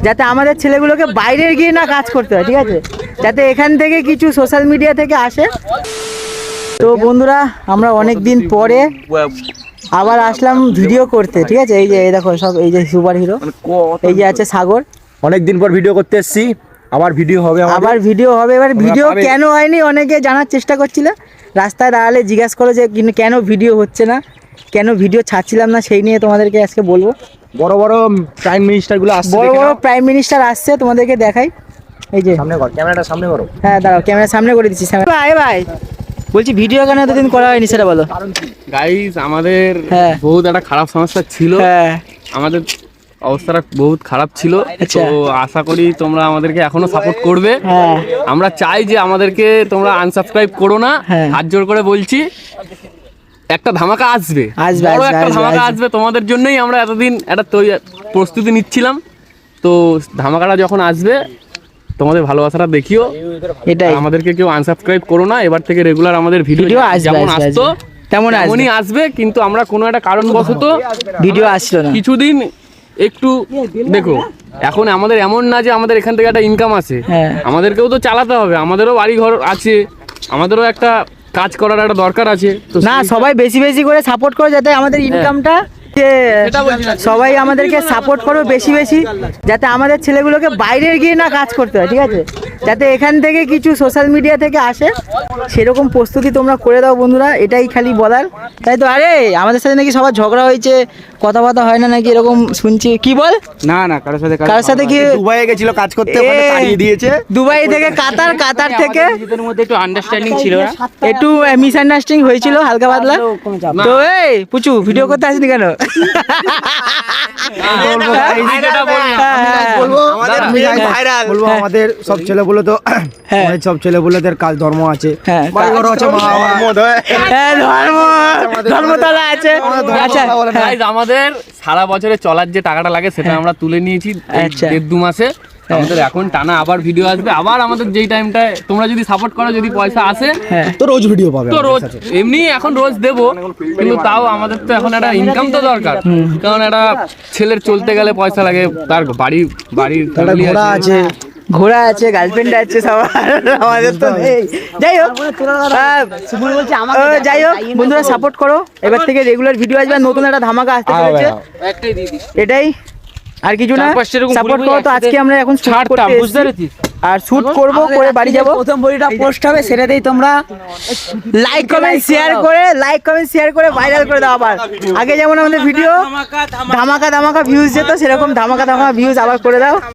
যাতে আমাদের ছেলেগুলোকে বাইরে গিয়ে না কাজ করতে হয়, ঠিক আছে, যাতে এখান থেকে কিছু সোশ্যাল মিডিয়া থেকে আসে। তো বন্ধুরা, আমরা অনেক দিন পরে আবার আসলাম ভিডিও করতে, ঠিক আছে। এই যে এই দেখো সব, এই যে সুপার হিরো, এই যে আছে সাগর। অনেকদিন পর ভিডিও করতে এসেছি, আবার ভিডিও হবে, আবার ভিডিও হবে। এবার ভিডিও কেন হয়নি অনেকে জানার চেষ্টা করছিল, রাস্তায় দাঁড়ালে জিজ্ঞাসা করো যে কেন ভিডিও হচ্ছে না, কেন ভিডিও ছাড়ছিলাম না, সেই নিয়ে তোমাদেরকে আজকে বলবো। বড় বড় প্রাইম মিনিস্টারগুলো আসছে, বড় বড় প্রাইম মিনিস্টার আসছে, তোমাদেরকে দেখাই। এই যে সামনে কর, ক্যামেরাটা সামনে করো। হ্যাঁ দাঁড়াও, ক্যামেরা সামনে করে দিচ্ছি। ভাই ভাই বলছি, ভিডিও কেন এতদিন করা হয়নি সেটা বলো। গাইস, আমাদের বহুত একটা খারাপ সমস্যা ছিল, আমাদের অবস্থাটা বহুত খারাপ ছিল। তো আশা করি তোমরা আমাদেরকে এখনো সাপোর্ট করবে। আমরা চাই যে আমাদেরকে তোমরা আনসাবস্ক্রাইব করো না, হাত জোর করে বলছি। একটা ধামাকা আসবে, বড় একটা ধামাকা আসবে তোমাদের জন্যই আমরা এতদিন একটা প্রস্তুতি নিচ্ছিলাম। তো ধামাকাটা যখন আসবে তোমাদের ভালোবাসাটা দেখিও, এটা আমাদেরকে কেউ আনসাবস্ক্রাইব করো না। এবার থেকে রেগুলার আমাদের ভিডিও যেমন আসতো তেমনই আসবে, কিন্তু আমরা কোনো একটা কারণবশত ভিডিও আসলো না কিছুদিন। একটু দেখো, এখন আমাদের এমন না যে আমাদের এখান থেকে একটা ইনকাম আছে, আমাদেরকেও তো চালাতে হবে, আমাদেরও বাড়ি ঘর আছে, আমাদেরও একটা কাজ করার একটা দরকার আছে। তো না, সবাই বেশি বেশি করে সাপোর্ট করো যাতে আমাদের ইনকামটা, সবাই আমাদেরকে সাপোর্ট করো বেশি বেশি, যাতে আমাদের ছেলেগুলোকে বাইরে গিয়ে না কাজ করতে হয়, ঠিক আছে, যাতে এখান থেকে কিছু সোশ্যাল মিডিয়া থেকে আসে, সেরকম প্রস্তুতি তোমরা করে দাও বন্ধুরা। এটাই খালি বলার, তাই তো। আরে আমাদের সাথে নাকি সবার ঝগড়া হয়েছে, কথাবার্তা হয় না নাকি, এরকম শুনছি, কি বল? না না, কারোর সাথে কি দুবাইয়ে গেছিল কাজ করতে, ওখানে তাড়িয়ে দিয়েছে। দুবাই থেকে কাতার থেকে নিজেদের মধ্যে একটু আন্ডারস্ট্যান্ডিং ছিল, একটু মিসআন্ডারস্ট্যান্ডিং হয়েছিল হালকা পাতলা। তো এই পুচু, ভিডিও করতে আসিনি কেন? আমাদের সব ছেলেগুলো তো, সব ছেলেগুলোদের কাজ ধর্ম আছে, ধর্মতলা আছে। আমাদের সারা বছরে চলার যে টাকাটা লাগে সেটা আমরা তুলে নিয়েছি 1.5-2 মাসে। আমাদের এখন টানা আবার ভিডিও আসবে, আবার আমাদের যেই টাইমটায় তোমরা যদি সাপোর্ট করো, যদি পয়সা আসে তো রোজ ভিডিও পাবে। তো রোজ এমনি এখন রোজ দেবো, কিন্তু তাও আমাদের তো এখন একটা ইনকাম তো দরকার, কারণ একটা ছেলের চলতে গেলে পয়সা লাগে, তার বাড়ি ঘোড়া আছে, ঘোড়া আছে, গার্লফ্রেন্ড আছে সবার, আমাদের তো নেই। যাই হোক, যাই হোক বন্ধুরা, সাপোর্ট করো। এবার থেকে রেগুলার ভিডিও আসবে, নতুন একটা ধামাকা আসতে চলেছে, এটাই আর কিছু না। সাপোর্ট করো। তো আজকে আমরা এখন ছাড়তাম, বুঝতে পেরেছিস, আর শুট করব, করে বাড়ি যাব। প্রথম বইটা পোস্ট হবে, সেটাতেই তোমরা লাইক কমেন্ট শেয়ার করে ভাইরাল করে দাও। আবার আগে যেমন আমাদের ভিডিও ধামাকা ভিউজ যেত, সেরকম ধামাকা ভিউজ আবার করে দাও।